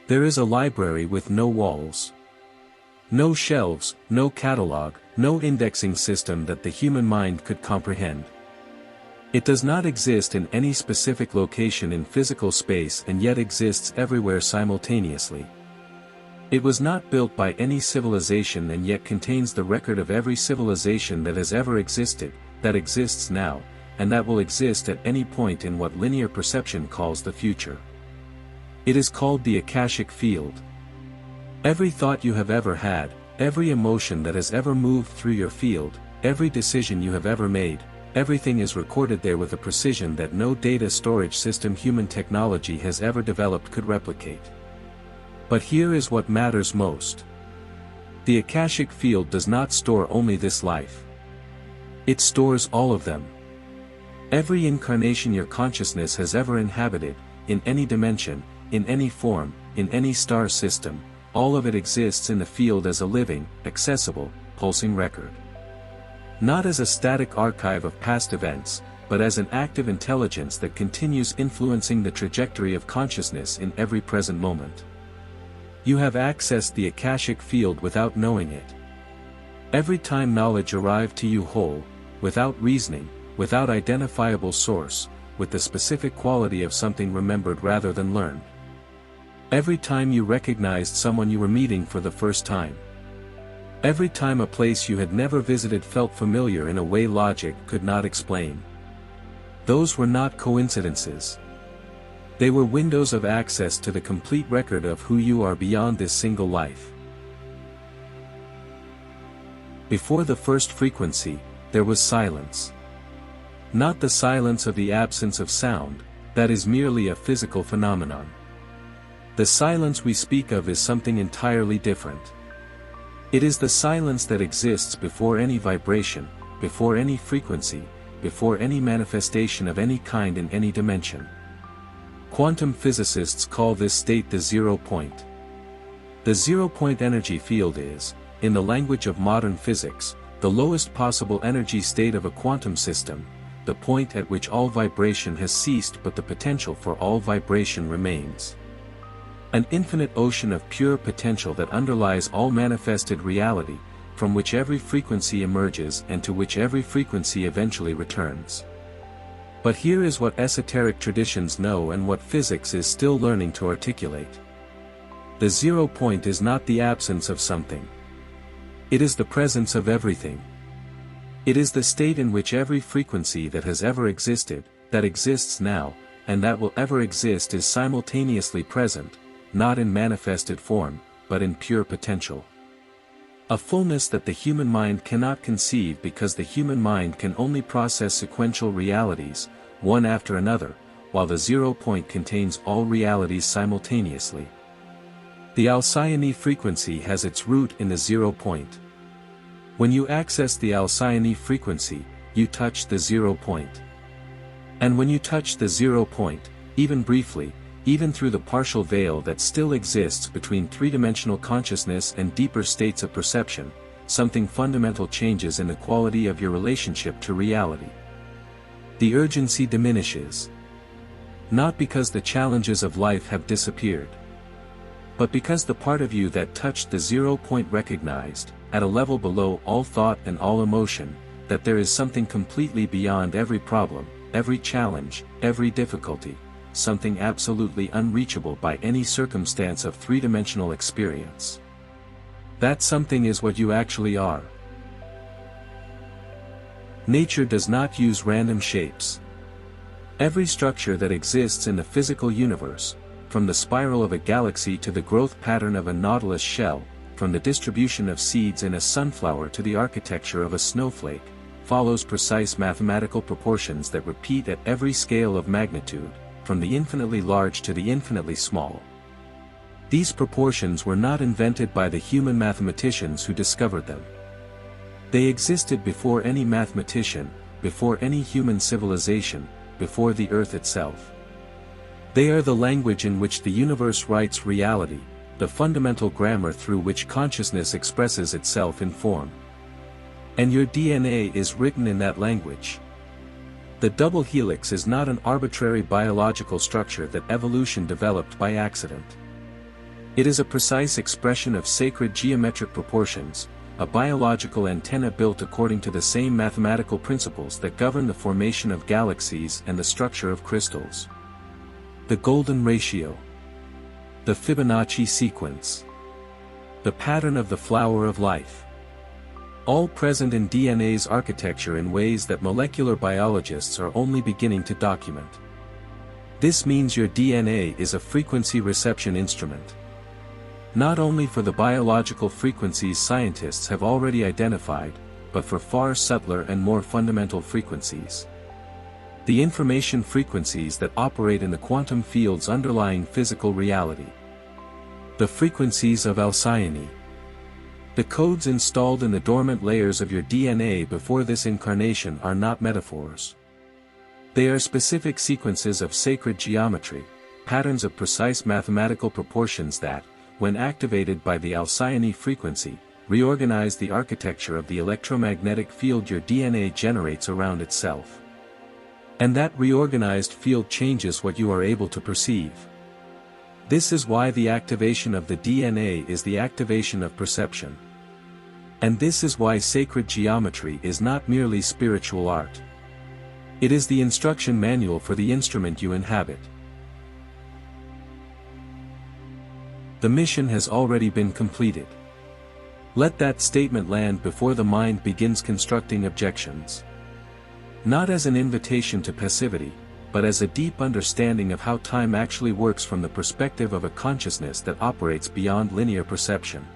There is a library with no walls. No shelves, no catalog, no indexing system that the human mind could comprehend. It does not exist in any specific location in physical space and yet exists everywhere simultaneously. It was not built by any civilization and yet contains the record of every civilization that has ever existed, that exists now, and that will exist at any point in what linear perception calls the future. It is called the Akashic Field. Every thought you have ever had, every emotion that has ever moved through your field, every decision you have ever made, everything is recorded there with a precision that no data storage system human technology has ever developed could replicate. But here is what matters most. The Akashic Field does not store only this life. It stores all of them. Every incarnation your consciousness has ever inhabited, in any dimension, in any form, in any star system, all of it exists in the field as a living, accessible, pulsing record. Not as a static archive of past events, but as an active intelligence that continues influencing the trajectory of consciousness in every present moment. You have accessed the Akashic Field without knowing it. Every time knowledge arrived to you whole, without reasoning, without identifiable source, with the specific quality of something remembered rather than learned. Every time you recognized someone you were meeting for the first time. Every time a place you had never visited felt familiar in a way logic could not explain. Those were not coincidences. They were windows of access to the complete record of who you are beyond this single life. Before the first frequency, there was silence. Not the silence of the absence of sound, that is merely a physical phenomenon. The silence we speak of is something entirely different. It is the silence that exists before any vibration, before any frequency, before any manifestation of any kind in any dimension. Quantum physicists call this state the zero point. The zero-point energy field is, in the language of modern physics, the lowest possible energy state of a quantum system, the point at which all vibration has ceased but the potential for all vibration remains. An infinite ocean of pure potential that underlies all manifested reality, from which every frequency emerges and to which every frequency eventually returns. But here is what esoteric traditions know and what physics is still learning to articulate. The zero point is not the absence of something. It is the presence of everything. It is the state in which every frequency that has ever existed, that exists now, and that will ever exist is simultaneously present, not in manifested form, but in pure potential. A fullness that the human mind cannot conceive because the human mind can only process sequential realities, one after another, while the zero point contains all realities simultaneously. The Alcyone frequency has its root in the zero point. When you access the Alcyone frequency, you touch the zero point. And when you touch the zero point, even briefly, even through the partial veil that still exists between three-dimensional consciousness and deeper states of perception, something fundamental changes in the quality of your relationship to reality. The urgency diminishes. Not because the challenges of life have disappeared, but because the part of you that touched the zero point recognized, at a level below all thought and all emotion, that there is something completely beyond every problem, every challenge, every difficulty, something absolutely unreachable by any circumstance of three-dimensional experience. That something is what you actually are. Nature does not use random shapes. Every structure that exists in the physical universe, from the spiral of a galaxy to the growth pattern of a nautilus shell, from the distribution of seeds in a sunflower to the architecture of a snowflake, follows precise mathematical proportions that repeat at every scale of magnitude, from the infinitely large to the infinitely small. These proportions were not invented by the human mathematicians who discovered them. They existed before any mathematician, before any human civilization, before the earth itself. They are the language in which the universe writes reality, the fundamental grammar through which consciousness expresses itself in form. And your DNA is written in that language. The double helix is not an arbitrary biological structure that evolution developed by accident. It is a precise expression of sacred geometric proportions, a biological antenna built according to the same mathematical principles that govern the formation of galaxies and the structure of crystals. The golden ratio. The Fibonacci sequence. The pattern of the flower of life. All present in DNA's architecture in ways that molecular biologists are only beginning to document. This means your DNA is a frequency reception instrument. Not only for the biological frequencies scientists have already identified, but for far subtler and more fundamental frequencies. The information frequencies that operate in the quantum fields underlying physical reality. The frequencies of Alcyone. The codes installed in the dormant layers of your DNA before this incarnation are not metaphors. They are specific sequences of sacred geometry, patterns of precise mathematical proportions that, when activated by the Alcyone frequency, reorganize the architecture of the electromagnetic field your DNA generates around itself. And that reorganized field changes what you are able to perceive. This is why the activation of the DNA is the activation of perception. And this is why sacred geometry is not merely spiritual art. It is the instruction manual for the instrument you inhabit. The mission has already been completed. Let that statement land before the mind begins constructing objections. Not as an invitation to passivity, but as a deep understanding of how time actually works from the perspective of a consciousness that operates beyond linear perception.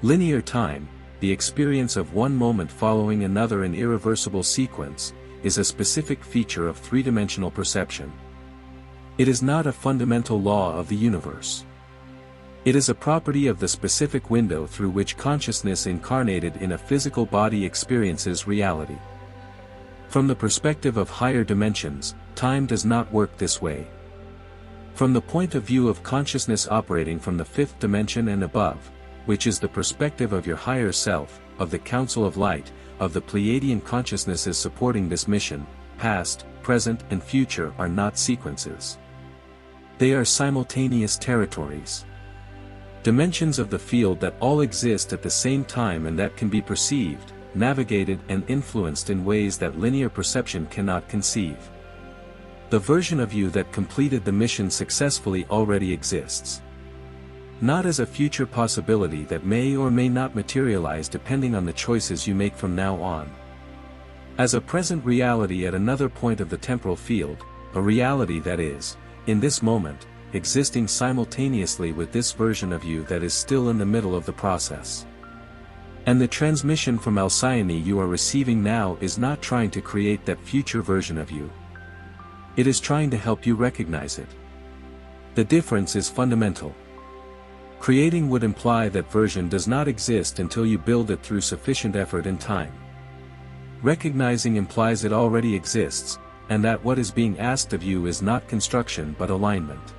Linear time, the experience of one moment following another in irreversible sequence, is a specific feature of three-dimensional perception. It is not a fundamental law of the universe. It is a property of the specific window through which consciousness incarnated in a physical body experiences reality. From the perspective of higher dimensions, time does not work this way. From the point of view of consciousness operating from the fifth dimension and above, which is the perspective of your higher self, of the Council of Light, of the Pleiadian consciousnesses supporting this mission, past, present and future are not sequences. They are simultaneous territories. Dimensions of the field that all exist at the same time and that can be perceived, navigated and influenced in ways that linear perception cannot conceive. The version of you that completed the mission successfully already exists. Not as a future possibility that may or may not materialize depending on the choices you make from now on. As a present reality at another point of the temporal field, a reality that is, in this moment, existing simultaneously with this version of you that is still in the middle of the process. And the transmission from Alcyone you are receiving now is not trying to create that future version of you. It is trying to help you recognize it. The difference is fundamental. Creating would imply that version does not exist until you build it through sufficient effort and time. Recognizing implies it already exists, and that what is being asked of you is not construction but alignment.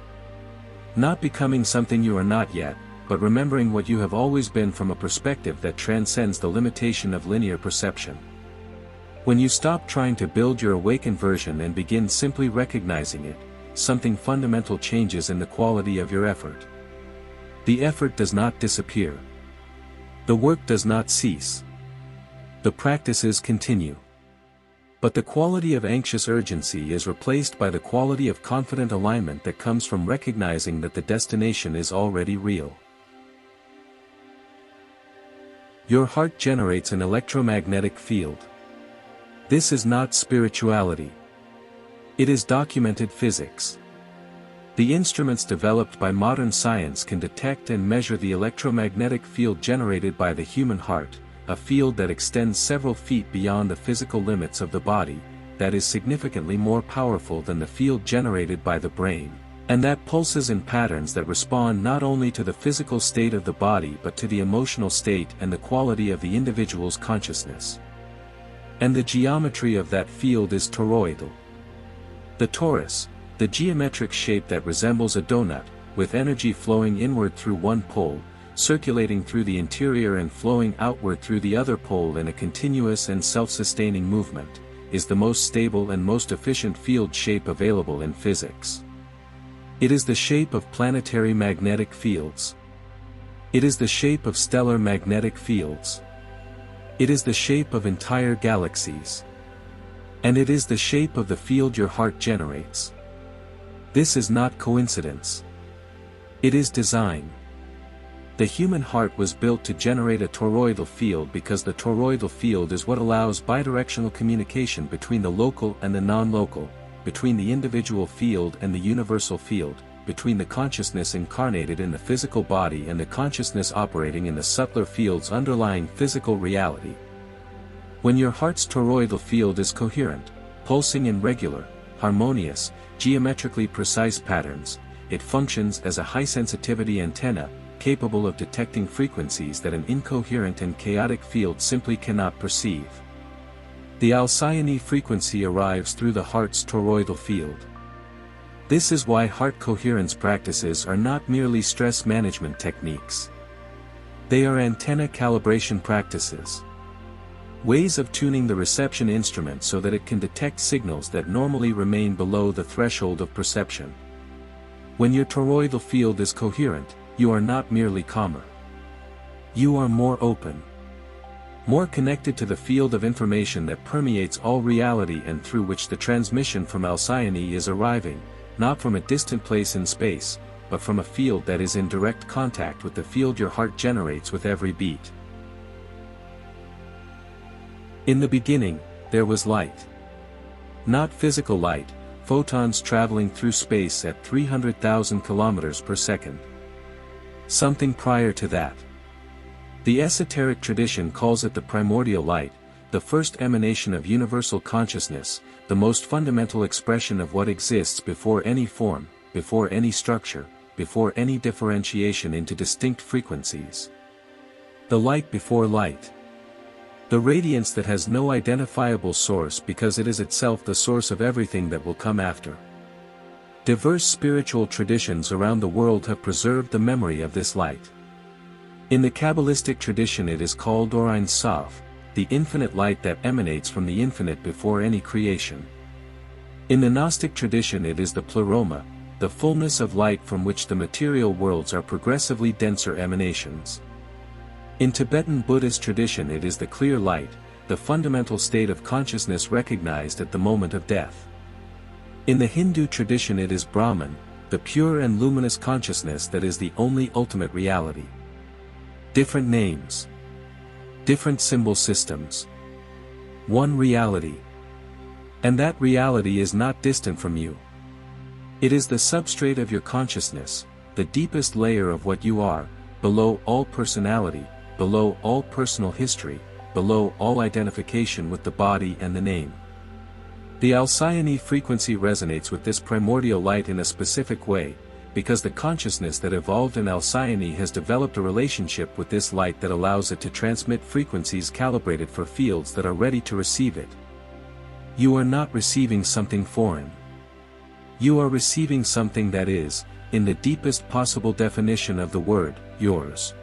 Not becoming something you are not yet, but remembering what you have always been from a perspective that transcends the limitation of linear perception. When you stop trying to build your awakened version and begin simply recognizing it, something fundamental changes in the quality of your effort. The effort does not disappear. The work does not cease. The practices continue. But the quality of anxious urgency is replaced by the quality of confident alignment that comes from recognizing that the destination is already real. Your heart generates an electromagnetic field. This is not spirituality. It is documented physics. The instruments developed by modern science can detect and measure the electromagnetic field generated by the human heart, a field that extends several feet beyond the physical limits of the body, that is significantly more powerful than the field generated by the brain, and that pulses in patterns that respond not only to the physical state of the body but to the emotional state and the quality of the individual's consciousness. And the geometry of that field is toroidal. The torus, the geometric shape that resembles a donut, with energy flowing inward through one pole, circulating through the interior and flowing outward through the other pole in a continuous and self-sustaining movement, is the most stable and most efficient field shape available in physics. It is the shape of planetary magnetic fields. It is the shape of stellar magnetic fields. It is the shape of entire galaxies. And it is the shape of the field your heart generates. This is not coincidence. It is design. The human heart was built to generate a toroidal field because the toroidal field is what allows bidirectional communication between the local and the non-local, between the individual field and the universal field, between the consciousness incarnated in the physical body and the consciousness operating in the subtler fields underlying physical reality. When your heart's toroidal field is coherent, pulsing in regular, harmonious, geometrically precise patterns, it functions as a high-sensitivity antenna, capable of detecting frequencies that an incoherent and chaotic field simply cannot perceive. The Alcyone frequency arrives through the heart's toroidal field. This is why heart coherence practices are not merely stress management techniques. They are antenna calibration practices. Ways of tuning the reception instrument so that it can detect signals that normally remain below the threshold of perception. When your toroidal field is coherent, you are not merely calmer. You are more open. More connected to the field of information that permeates all reality and through which the transmission from Alcyone is arriving, not from a distant place in space, but from a field that is in direct contact with the field your heart generates with every beat. In the beginning, there was light. Not physical light, photons traveling through space at 300,000 kilometers per second. Something prior to that. The esoteric tradition calls it the primordial light, the first emanation of universal consciousness, the most fundamental expression of what exists before any form, before any structure, before any differentiation into distinct frequencies. The light before light. The radiance that has no identifiable source because it is itself the source of everything that will come after. Diverse spiritual traditions around the world have preserved the memory of this light. In the Kabbalistic tradition it is called Ein Sof, the infinite light that emanates from the infinite before any creation. In the Gnostic tradition it is the Pleroma, the fullness of light from which the material worlds are progressively denser emanations. In Tibetan Buddhist tradition it is the clear light, the fundamental state of consciousness recognized at the moment of death. In the Hindu tradition it is Brahman, the pure and luminous consciousness that is the only ultimate reality. Different names. Different symbol systems. One reality. And that reality is not distant from you. It is the substrate of your consciousness, the deepest layer of what you are, below all personality, below all personal history, below all identification with the body and the name. The Alcyone frequency resonates with this primordial light in a specific way, because the consciousness that evolved in Alcyone has developed a relationship with this light that allows it to transmit frequencies calibrated for fields that are ready to receive it. You are not receiving something foreign. You are receiving something that is, in the deepest possible definition of the word, yours.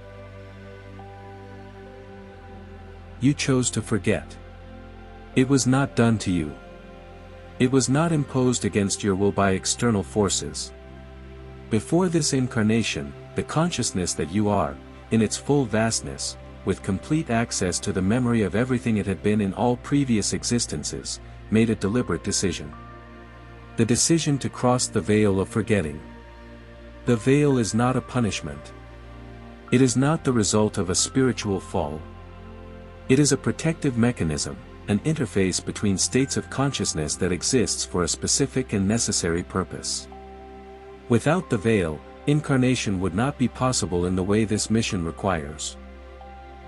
You chose to forget. It was not done to you. It was not imposed against your will by external forces. Before this incarnation, the consciousness that you are, in its full vastness, with complete access to the memory of everything it had been in all previous existences, made a deliberate decision. The decision to cross the veil of forgetting. The veil is not a punishment. It is not the result of a spiritual fall. It is a protective mechanism, an interface between states of consciousness that exists for a specific and necessary purpose. Without the veil, incarnation would not be possible in the way this mission requires.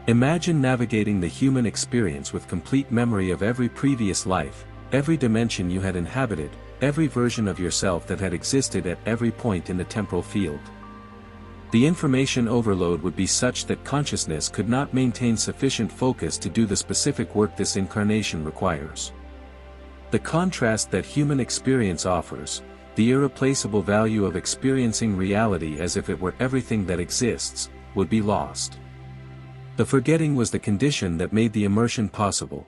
Imagine navigating the human experience with complete memory of every previous life, every dimension you had inhabited, every version of yourself that had existed at every point in the temporal field. The information overload would be such that consciousness could not maintain sufficient focus to do the specific work this incarnation requires. The contrast that human experience offers, the irreplaceable value of experiencing reality as if it were everything that exists, would be lost. The forgetting was the condition that made the immersion possible.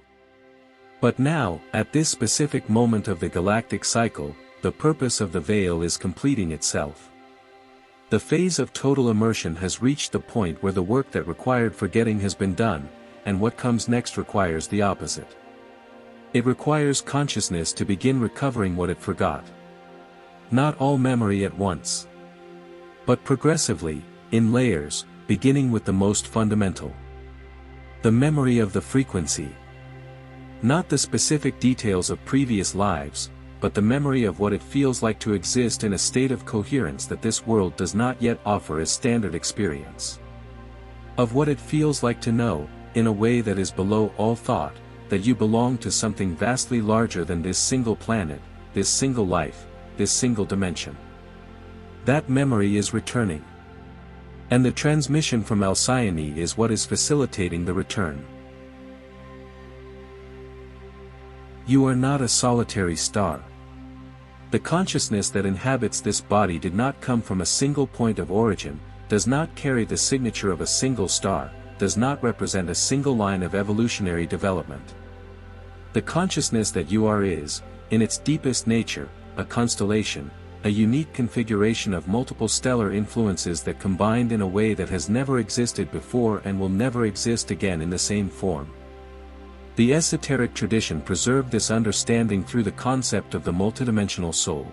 But now, at this specific moment of the galactic cycle, the purpose of the veil is completing itself. The phase of total immersion has reached the point where the work that required forgetting has been done, and what comes next requires the opposite. It requires consciousness to begin recovering what it forgot. Not all memory at once, but progressively, in layers, beginning with the most fundamental. The memory of the frequency. Not the specific details of previous lives, but the memory of what it feels like to exist in a state of coherence that this world does not yet offer as standard experience. Of what it feels like to know, in a way that is below all thought, that you belong to something vastly larger than this single planet, this single life, this single dimension. That memory is returning. And the transmission from Alcyone is what is facilitating the return. You are not a solitary star. The consciousness that inhabits this body did not come from a single point of origin, does not carry the signature of a single star, does not represent a single line of evolutionary development. The consciousness that you are is, in its deepest nature, a constellation, a unique configuration of multiple stellar influences that combined in a way that has never existed before and will never exist again in the same form. The esoteric tradition preserved this understanding through the concept of the multidimensional soul.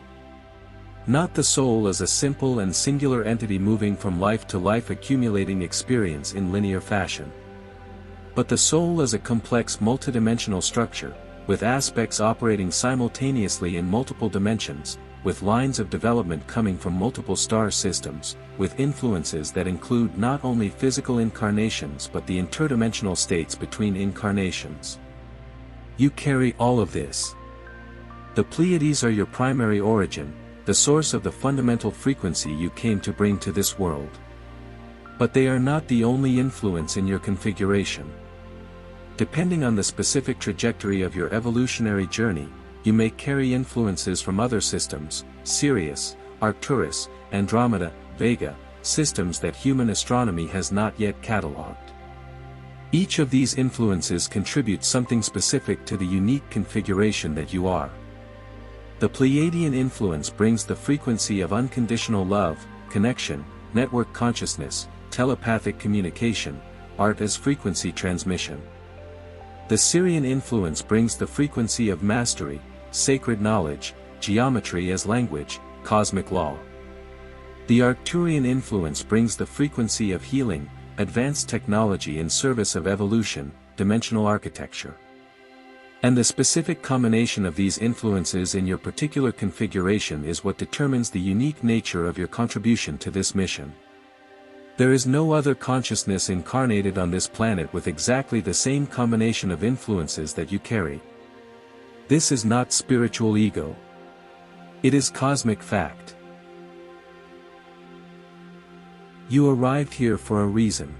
Not the soul as a simple and singular entity moving from life to life accumulating experience in linear fashion. But the soul as a complex multidimensional structure, with aspects operating simultaneously in multiple dimensions, with lines of development coming from multiple star systems, with influences that include not only physical incarnations but the interdimensional states between incarnations. You carry all of this. The Pleiades are your primary origin, the source of the fundamental frequency you came to bring to this world. But they are not the only influence in your configuration. Depending on the specific trajectory of your evolutionary journey, you may carry influences from other systems, Sirius, Arcturus, Andromeda, Vega, systems that human astronomy has not yet catalogued. Each of these influences contributes something specific to the unique configuration that you are. The Pleiadian influence brings the frequency of unconditional love, connection, network consciousness, telepathic communication, art as frequency transmission. The Sirian influence brings the frequency of mastery, sacred knowledge, geometry as language, cosmic law. The Arcturian influence brings the frequency of healing, advanced technology in service of evolution, dimensional architecture. And the specific combination of these influences in your particular configuration is what determines the unique nature of your contribution to this mission. There is no other consciousness incarnated on this planet with exactly the same combination of influences that you carry. This is not spiritual ego. It is cosmic fact. You arrived here for a reason.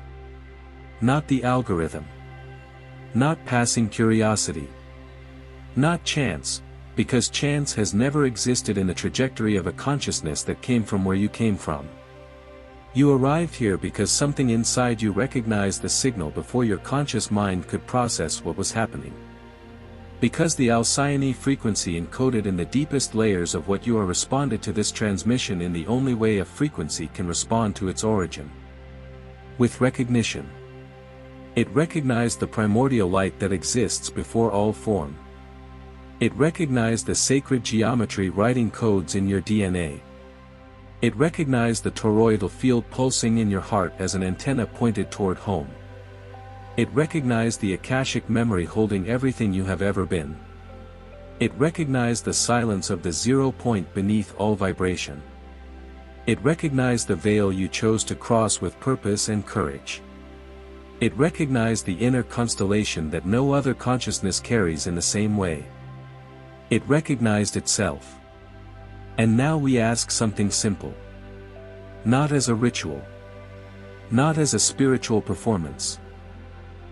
Not the algorithm. Not passing curiosity. Not chance, because chance has never existed in the trajectory of a consciousness that came from where you came from. You arrived here because something inside you recognized the signal before your conscious mind could process what was happening. Because the Alcyone frequency encoded in the deepest layers of what you are responded to this transmission in the only way a frequency can respond to its origin. With recognition. It recognized the primordial light that exists before all form. It recognized the sacred geometry writing codes in your DNA. It recognized the toroidal field pulsing in your heart as an antenna pointed toward home. It recognized the Akashic Memory holding everything you have ever been. It recognized the silence of the 0 point beneath all vibration. It recognized the veil you chose to cross with purpose and courage. It recognized the inner constellation that no other consciousness carries in the same way. It recognized itself. And now we ask something simple. Not as a ritual. Not as a spiritual performance.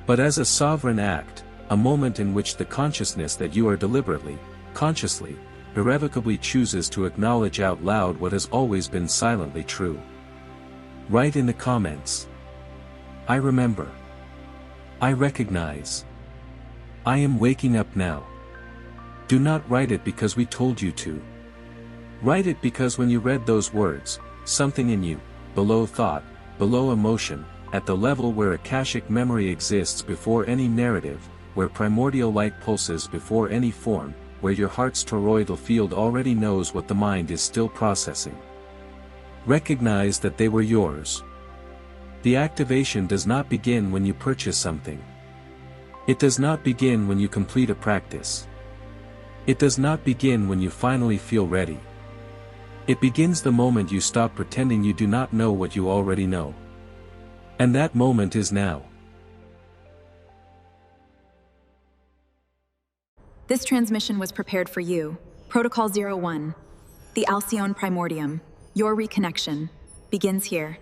But as a sovereign act, a moment in which the consciousness that you are deliberately, consciously, irrevocably chooses to acknowledge out loud what has always been silently true. Write in the comments. I remember. I recognize. I am waking up now. Do not write it because we told you to. Write it because when you read those words, something in you, below thought, below emotion, at the level where Akashic Memory exists before any narrative, where Primordial Light pulses before any form, where your heart's toroidal field already knows what the mind is still processing. Recognize that they were yours. The activation does not begin when you purchase something. It does not begin when you complete a practice. It does not begin when you finally feel ready. It begins the moment you stop pretending you do not know what you already know. And that moment is now. This transmission was prepared for you. Protocol 01. The Alcyone Primordium, your reconnection, begins here.